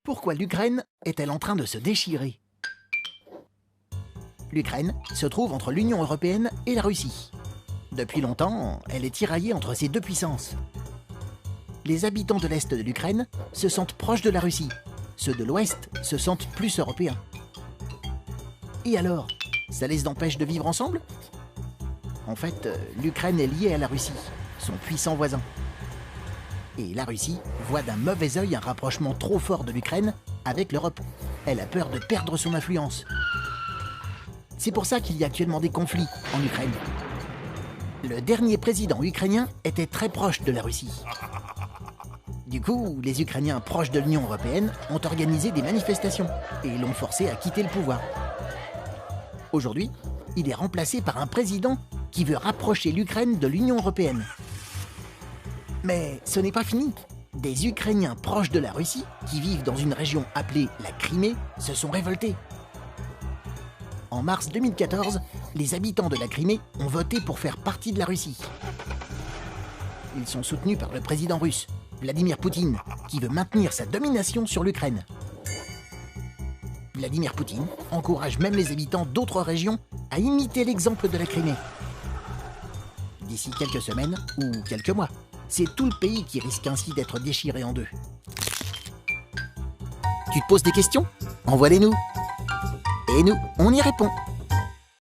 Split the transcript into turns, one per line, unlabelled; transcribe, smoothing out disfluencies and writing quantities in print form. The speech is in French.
Pourquoi l'Ukraine est-elle en train de se déchirer? L'Ukraine se trouve entre l'Union européenne et la Russie. Depuis longtemps, elle est tiraillée entre ces deux puissances. Les habitants de l'Est de l'Ukraine se sentent proches de la Russie. Ceux de l'Ouest se sentent plus européens. Et alors, ça les empêche de vivre ensemble? En fait, l'Ukraine est liée à la Russie, son puissant voisin. Et la Russie voit d'un mauvais œil un rapprochement trop fort de l'Ukraine avec l'Europe. Elle a peur de perdre son influence. C'est pour ça qu'il y a actuellement des conflits en Ukraine. Le dernier président ukrainien était très proche de la Russie. Du coup, les Ukrainiens proches de l'Union européenne ont organisé des manifestations et l'ont forcé à quitter le pouvoir. Aujourd'hui, il est remplacé par un président qui veut rapprocher l'Ukraine de l'Union européenne. Mais ce n'est pas fini. Des Ukrainiens proches de la Russie, qui vivent dans une région appelée la Crimée, se sont révoltés. En mars 2014, les habitants de la Crimée ont voté pour faire partie de la Russie. Ils sont soutenus par le président russe, Vladimir Poutine, qui veut maintenir sa domination sur l'Ukraine. Vladimir Poutine encourage même les habitants d'autres régions à imiter l'exemple de la Crimée. D'ici quelques semaines ou quelques mois, c'est tout le pays qui risque ainsi d'être déchiré en deux. Tu te poses des questions? Envoie-les-nous. Et nous, on y répond.